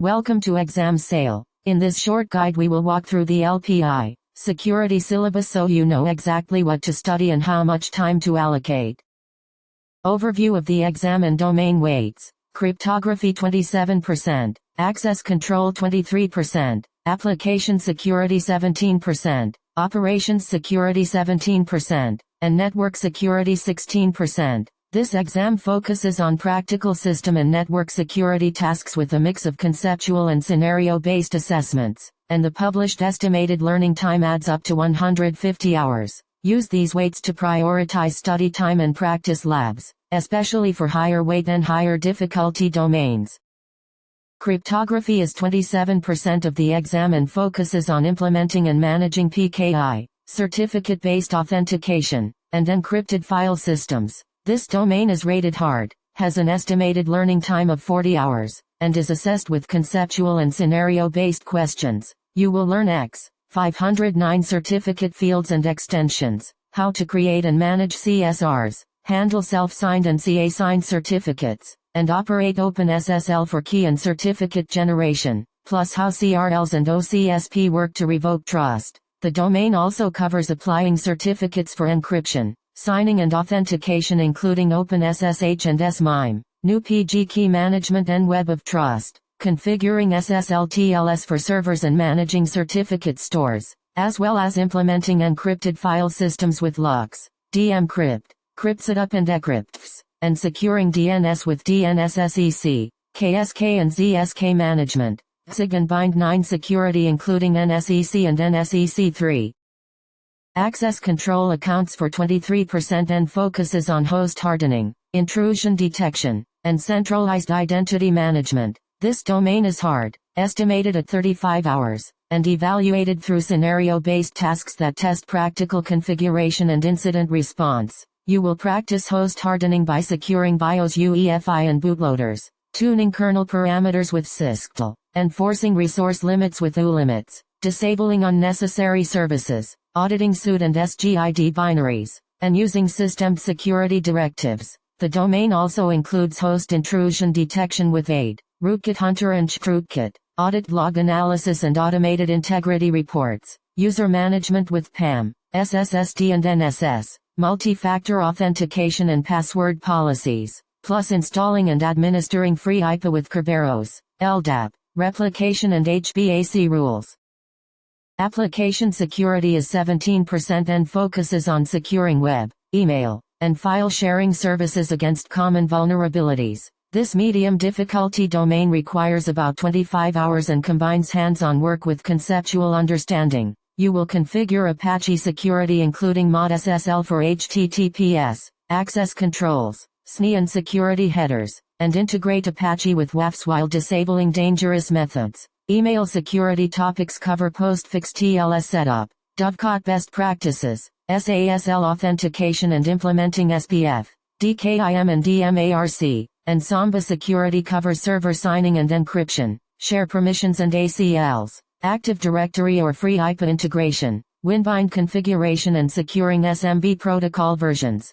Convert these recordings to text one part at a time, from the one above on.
Welcome to Exam Sale. In this short guide we will walk through the LPI security syllabus so you know exactly what to study and how much time to allocate. Overview of the exam and domain weights. Cryptography 27%, access control 23%, application security 17%, operations security 17%, and network security 16%. This exam focuses on practical system and network security tasks with a mix of conceptual and scenario-based assessments, and the published estimated learning time adds up to 150 hours. Use these weights to prioritize study time and practice labs, especially for higher weight and higher difficulty domains. Cryptography is 27% of the exam and focuses on implementing and managing PKI, certificate-based authentication, and encrypted file systems. This domain is rated hard, has an estimated learning time of 40 hours, and is assessed with conceptual and scenario-based questions. You will learn X 509 certificate fields and extensions, how to create and manage CSRs, handle self-signed and CA-signed certificates, and operate OpenSSL for key and certificate generation, plus how CRLs and OCSP work to revoke trust. The domain also covers applying certificates for encryption, signing and authentication including OpenSSH and SMIME, new PG key management and web of trust, configuring SSL/TLS for servers and managing certificate stores, as well as implementing encrypted file systems with LUKS, dmcrypt, cryptsetup and decrypts, and securing DNS with DNSSEC, KSK and ZSK management, SIG and Bind9 security including NSEC and NSEC-3. Access control accounts for 23% and focuses on host hardening, intrusion detection, and centralized identity management. This domain is hard, estimated at 35 hours, and evaluated through scenario-based tasks that test practical configuration and incident response. You will practice host hardening by securing BIOS UEFI and bootloaders, tuning kernel parameters with SysCtl, enforcing resource limits with ulimits, disabling unnecessary services, auditing SUD and SGID binaries, and using system security directives. The domain also includes host intrusion detection with AID, Rootkit Hunter and Rootkit, audit log analysis and automated integrity reports, user management with PAM, SSSD and NSS, multi-factor authentication and password policies, plus installing and administering free IPA with Kerberos, LDAP, replication and HBAC rules. Application security is 17% and focuses on securing web, email, and file sharing services against common vulnerabilities. This medium difficulty domain requires about 25 hours and combines hands-on work with conceptual understanding. You will configure Apache security including mod SSL for HTTPS, access controls, SNI and security headers, and integrate Apache with WAFs while disabling dangerous methods. Email security topics cover postfix TLS setup, Dovecot best practices, SASL authentication and implementing SPF, DKIM and DMARC, and Samba security covers server signing and encryption, share permissions and ACLs, Active Directory or free IPA integration, Winbind configuration and securing SMB protocol versions.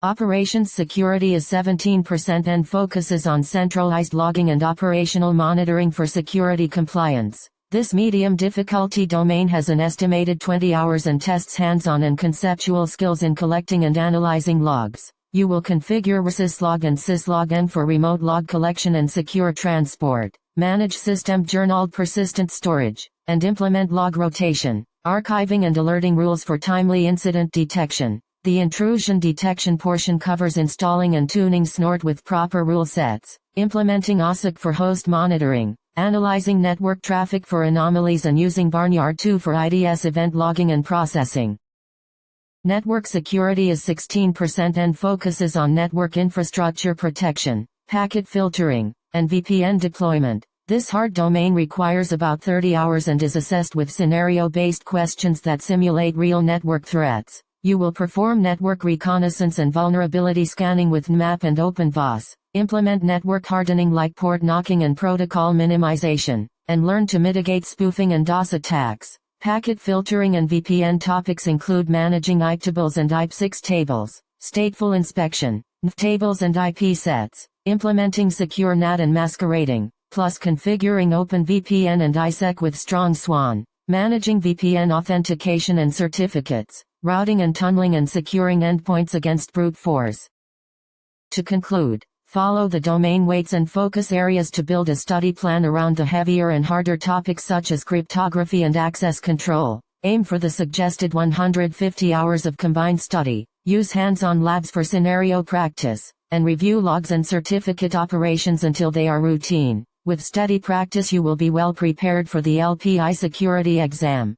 Operations security is 17% and focuses on centralized logging and operational monitoring for security compliance. This medium difficulty domain has an estimated 20 hours and tests hands-on and conceptual skills in collecting and analyzing logs. You will configure syslog and syslogin for remote log collection and secure transport, manage system journaled persistent storage, and implement log rotation, archiving and alerting rules for timely incident detection. The intrusion detection portion covers installing and tuning Snort with proper rule sets, implementing OSIC for host monitoring, analyzing network traffic for anomalies and using Barnyard 2 for IDS event logging and processing. Network security is 16% and focuses on network infrastructure protection, packet filtering, and VPN deployment. This hard domain requires about 30 hours and is assessed with scenario-based questions that simulate real network threats. You will perform network reconnaissance and vulnerability scanning with Nmap and OpenVAS, implement network hardening like port knocking and protocol minimization, and learn to mitigate spoofing and DOS attacks. Packet filtering and VPN topics include managing IP-tables and IP6 tables, stateful inspection, NF tables and IP sets, implementing secure NAT and masquerading, plus configuring OpenVPN and dissect with strong SWAN, managing VPN authentication and certificates, routing and tunneling and securing endpoints against brute force. To conclude, follow the domain weights and focus areas to build a study plan around the heavier and harder topics such as cryptography and access control. Aim for the suggested 150 hours of combined study, use hands-on labs for scenario practice, and review logs and certificate operations until they are routine. With steady practice you will be well prepared for the LPI security exam.